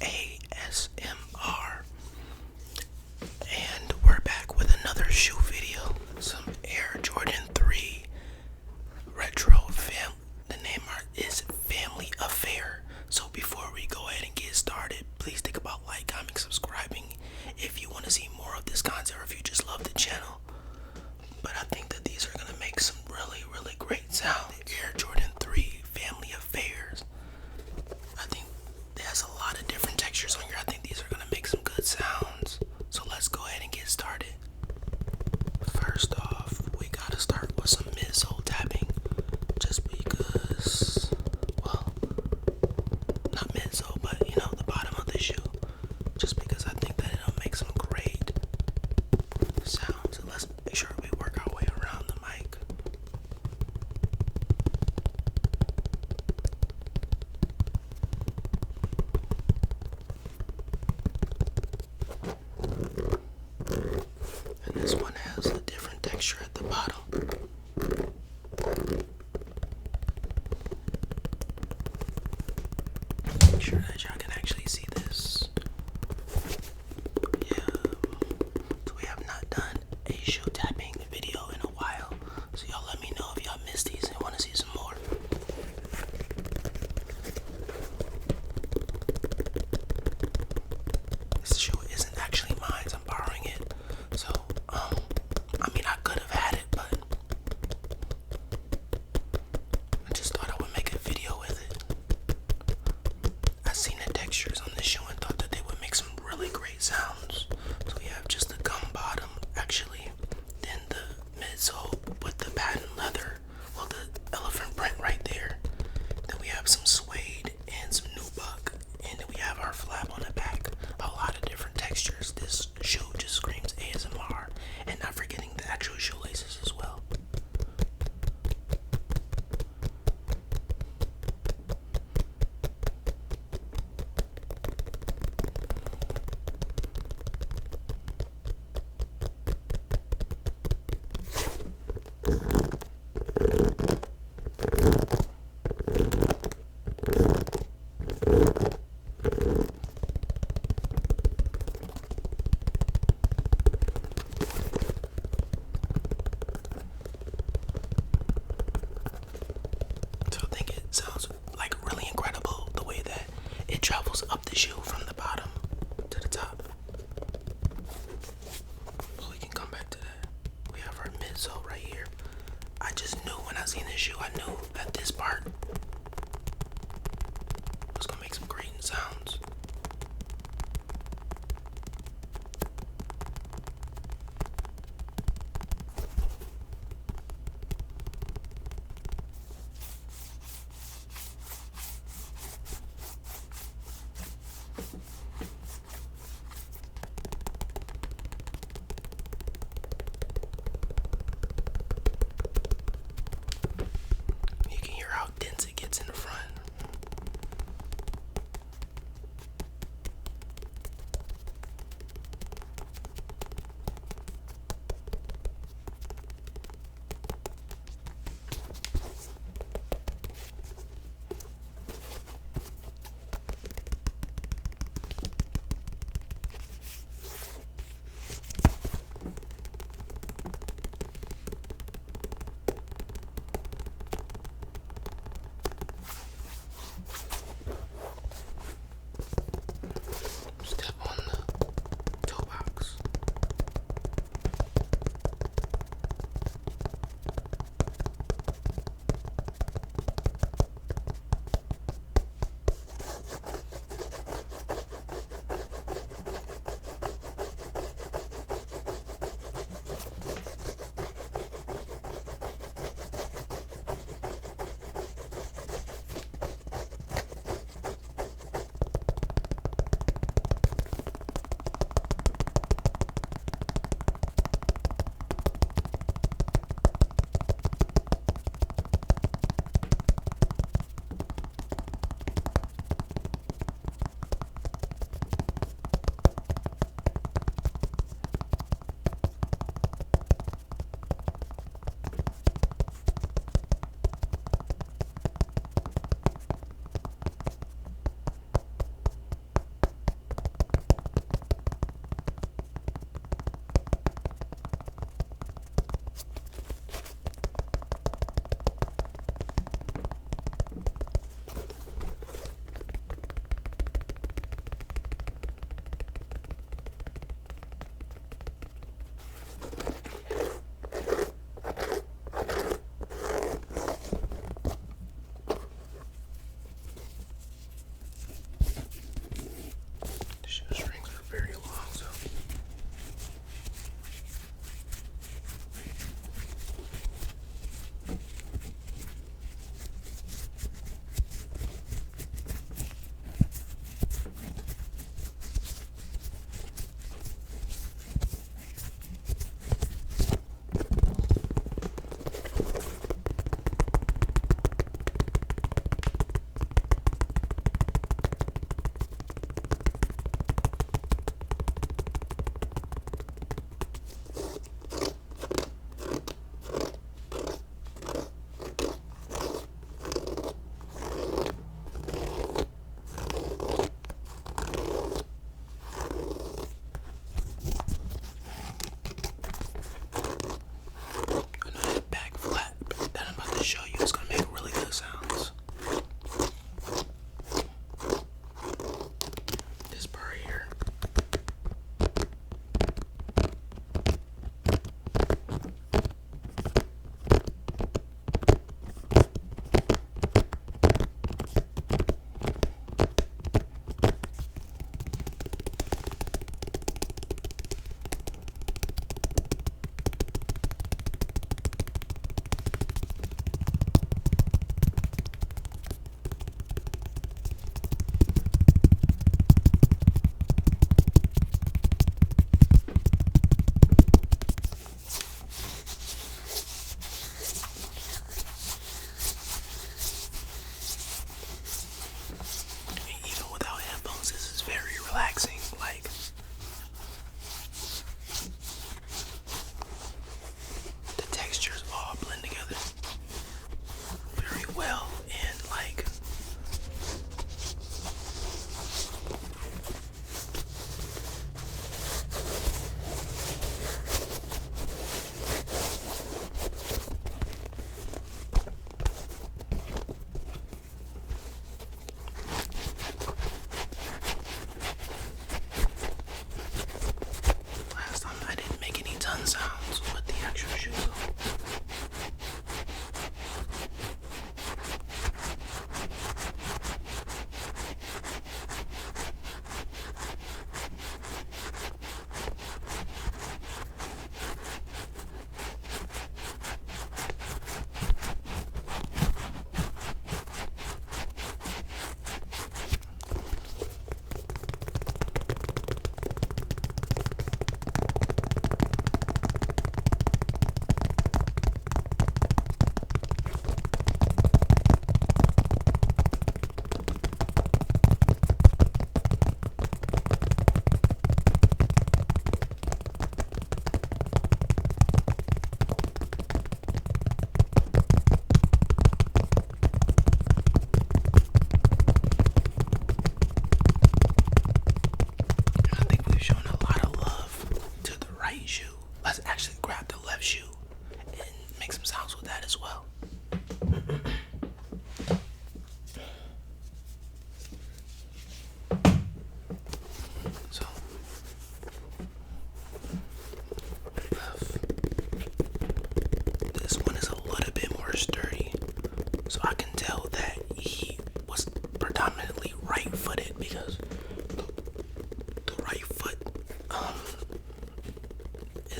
ASMR, and we're back with another shoe video. Some Air Jordan 3 Retro Fam. The name is Family Affair. So before we go ahead and get started, please think about like, comment, subscribing if you want to see more of this content or if you just love the channel. But I think that these are gonna make some really great sound. The Air Jordan 3 Family Affairs. I think there's a lot of different textures on here. I think these are gonna make some good sounds. So let's go ahead and get started. First off, we gotta start with some midsole tapping. Just because, well, not midsole, but you know, the bottom of the shoe. Just because I think that it'll make some great sounds. So let's make sure we work our way around the mic. And this one has a different texture at the bottom. Make sure that y'all can actually see this. Yeah. So we have not done a shoe tapping video in a while. So y'all let me know if y'all missed these and want to see some more. This shoe isn't actually mine, I'm borrowing it. So, I mean, I could have had it, but I just thought I would make a video with it. I seen the textures on this shoe and thought that they would make some really great sounds. So we have just the gum bottom, actually, then the midsole with the patent leather, well, the elephant print right there. Then we have some suede and some nubuck, and then we have our flap on the back. A lot of different textures. This shoe just screams ASMR, and not forgetting the actual shoelaces as well. So I think it sounds like really incredible the way that it travels up the shoe from the bottom to the top. Well, we can come back to that. We have our midsole right here. I just knew when I seen this shoe, I knew that this part was gonna make some great sounds. You can hear how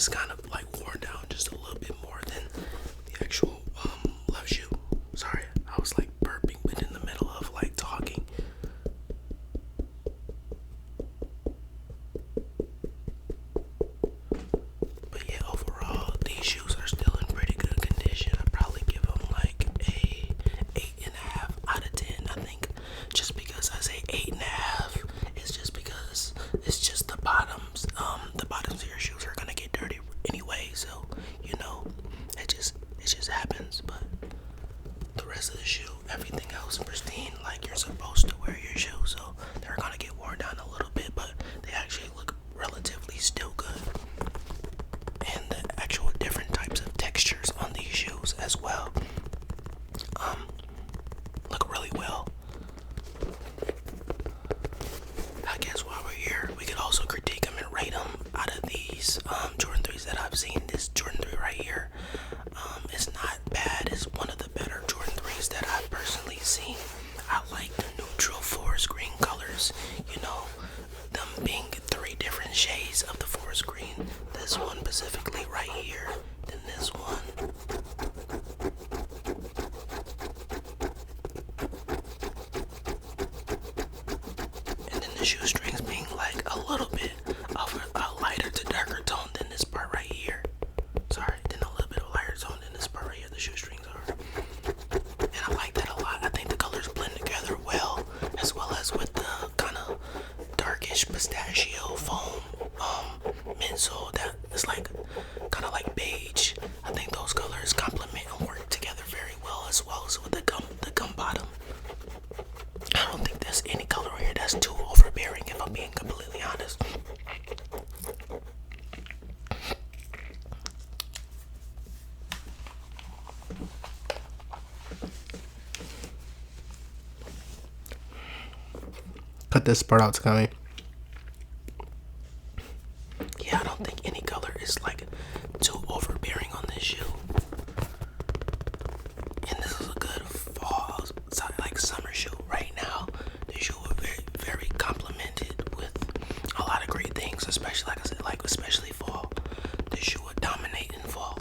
is kind of like worn down just a little bit more than the actual left shoe. Sorry, I was like burping, but in the middle of like talking. But yeah, overall, these shoes are still in pretty good condition. I'd probably give them like a 8.5 out of 10. I think just because I say 8.5, it's just because it's just the bottoms. The bottoms of your shoes are gonna get dirty anyway, so you know, it just happens. But the rest of the shoe, everything else pristine, like you're supposed to wear your shoes. So they're gonna get worn down a little bit, but they actually look relatively still good. And the actual different types of textures on these shoes as well look really well. I guess while we're here, we could also critique them and rate them. Out of these Jordan 3s that I've seen, this Jordan 3 right here is not bad. It's one of the better Jordan 3s that I've personally seen. I like the neutral forest green colors, you know, them being 3 different shades of the forest green. This one specifically right here, then this one. And then the shoestrings being like a little bit of a lighter to darker tone than this part right here. Sorry, then a little bit of lighter tone than this part right here, the shoestrings are. And I like that a lot. I think the colors blend together well as with the kind of darkish pistachio foam midsole that is like kind of like beige. I think those colors complement and work together very well as with the gum bottom. I don't think there's any color here that's too overbearing, if I'm being completely honest. Cut this part out, Tommy. Yeah, I don't think any color is like too overbearing on this shoe. And this is a good fall, like summer shoe right now. This shoe is very, very complemented with a lot of great things, especially like I said, like especially fall. This shoe would dominate in fall.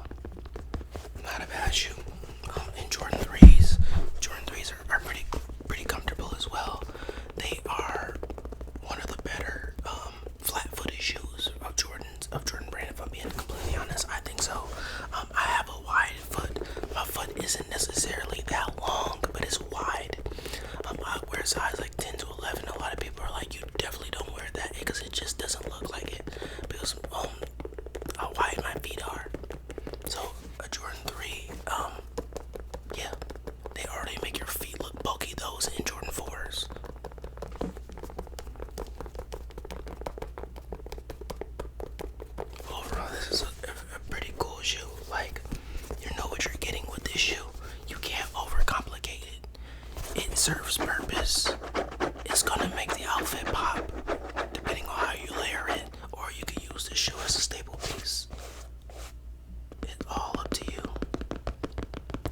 Not a bad shoe. And Jordan 3s are pretty comfortable as well. They are one of the better flat-footed shoes of Jordan brand. If I'm being completely honest, I think so. I have a wide foot. My foot isn't necessarily that long, but it's wide. I wear size like 10 to 11. A lot of people are like, you definitely don't wear that because it just doesn't look like it because how wide my feet are. So a Jordan 3, yeah, they already make your feet look bulky. Those in Jordan 4s. Overall, this is a pretty cool shoe. Like, you know what you're getting with this shoe. You can't overcomplicate it. It serves purpose. It's gonna make the outfit pop, depending on how you layer it, or you could use this shoe as a staple piece. It's all up to you.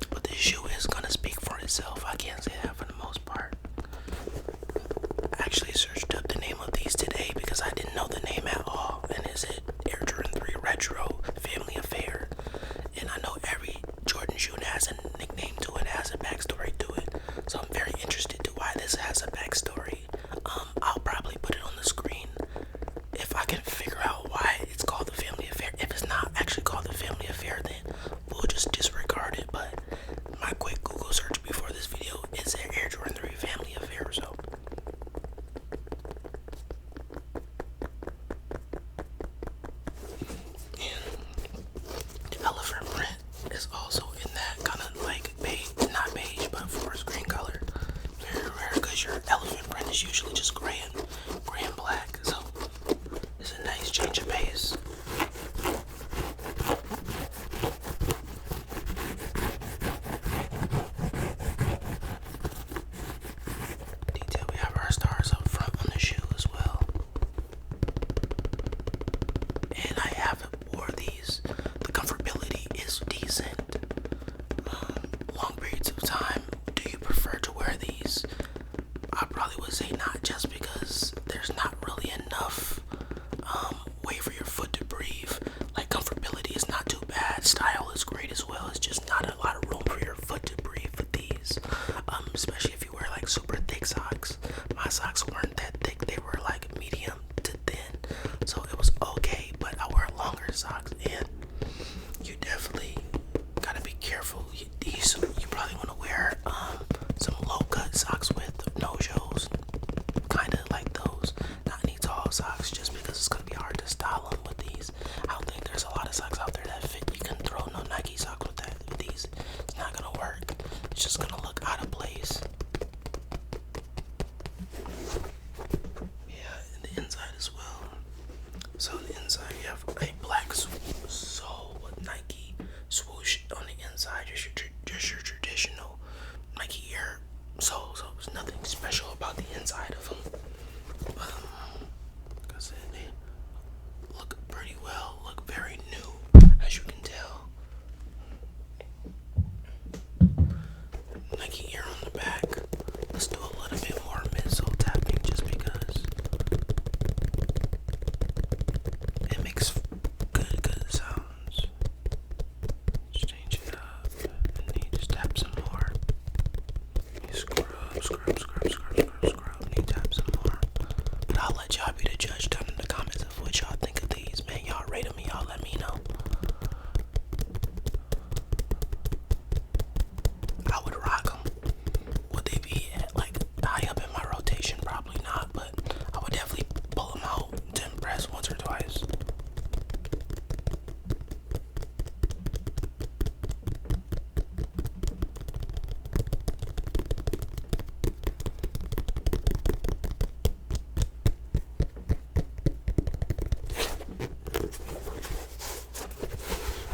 But this shoe is gonna speak for itself. I can't say that for the most part. I actually searched up the name of these today because I didn't know the name at all. And it said Air Jordan 3 Retro Family Affair. And I know every Jordan shoe has a nickname to it, has a backstory to it. So I'm very interested to why this has a backstory. I'll probably put it on the screen if I can figure out why it's called the Family Affair. If it's not actually called the Family Affair, then we'll just disregard it. But my quick Google search before this video is Air Jordan 3 Family Affair. So the elephant print is also in that kind of like beige, not beige, but forest green color. Very rare because your elephant print is usually just gray and black. So it's a nice change of pace. Detail, we have our stars up front on the shoe as well. And I haven't wore these. The comfortability is decent. Long periods of time. Do you prefer to wear these? I probably would say not, just because inside of them. Like I said, they look pretty well, look very new, as you can tell. Nike ear on the back. Let's do a little bit more midsole tapping just because it makes good sounds. Just change it up, and then you just tap some more. You scrub, and you tap some more. But I'll let y'all be the judge down in the comments of what y'all think of these, man. Y'all rate them, y'all let me know. I would rock them. Would they be like high up in my rotation? Probably not, but I would definitely pull them out to impress once or twice.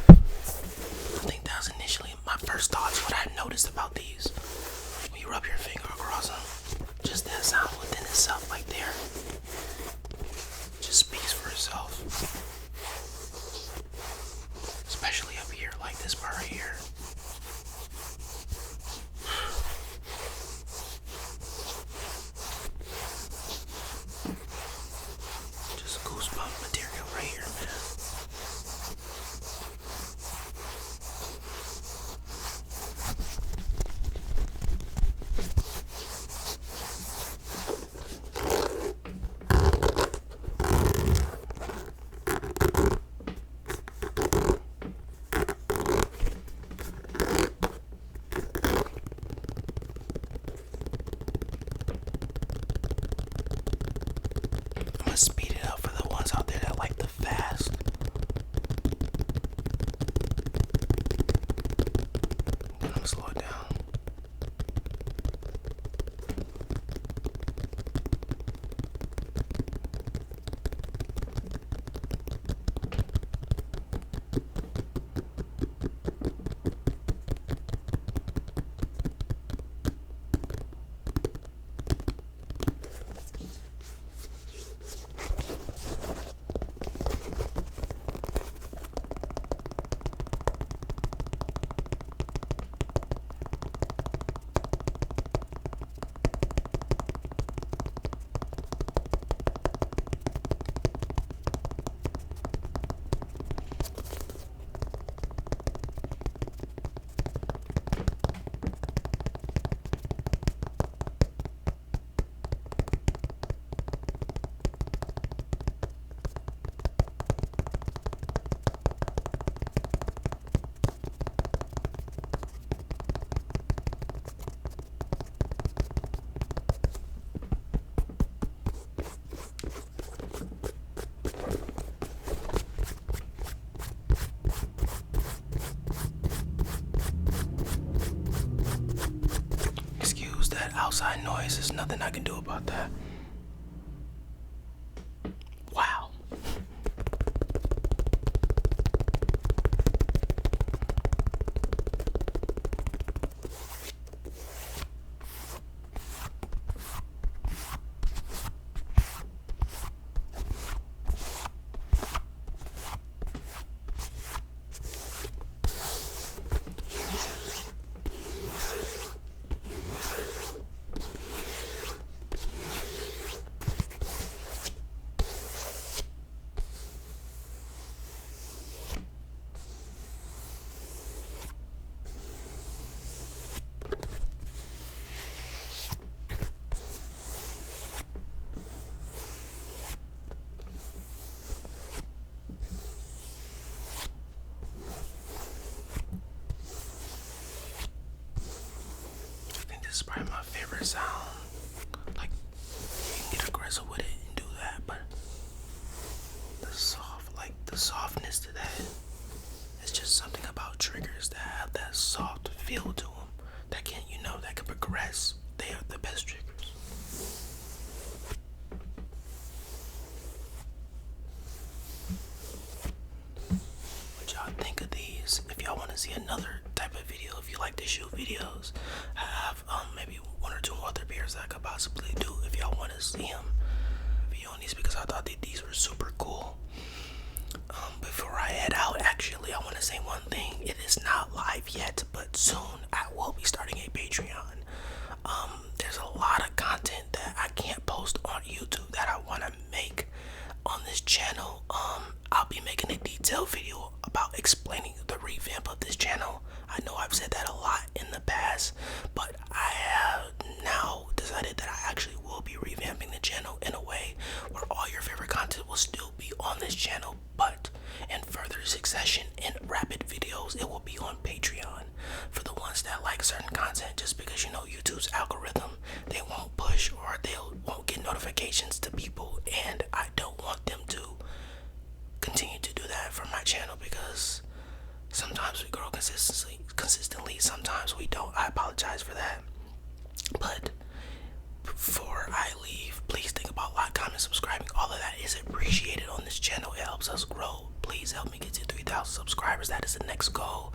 I think that was initially my first thoughts. What I noticed about these, when you rub your finger across them, just that sound within itself, like there, just speaks for itself. Especially up here, like this part right here. Just goosebump material right here, man. I'm gonna speed it up for the ones out there that like the fast. Then I'm gonna slow it down. Excuse that outside noise, there's nothing I can do about that. Wow. This is probably my favorite sound. Like, you can get aggressive with it and do that, but the softness to that, it's just something about triggers that have that soft feel to them. That can, that can progress. They are the best triggers. What y'all think of these? If y'all want to see another type type of video. If you like to shoot videos, I have maybe one or two other beers that I could possibly do if y'all want to see them. Video on these because I thought that these were super cool. Before I head out, actually, I want to say one thing. It is not live yet, but soon I will be starting a Patreon. There's a lot of content that I can't post on YouTube that I want to make on this channel. I'll be making a detailed video about explaining the revamp of this channel. I know I've said that a lot in the past, but I have now decided that I actually will be revamping the channel in a way where all your favorite content will still be on this channel, but in further succession in rapid videos, it will be on Patreon for the ones that like certain content. Just because, you know, YouTube's algorithm, they won't push or they won't get notifications to people, and I don't want them to continue to do that for my channel because sometimes we grow consistently, sometimes we don't. I apologize for that. But before I leave, please think about like, comment, subscribing. All of that is appreciated on this channel. It helps us grow. Please help me get to 3,000 subscribers. That is the next goal.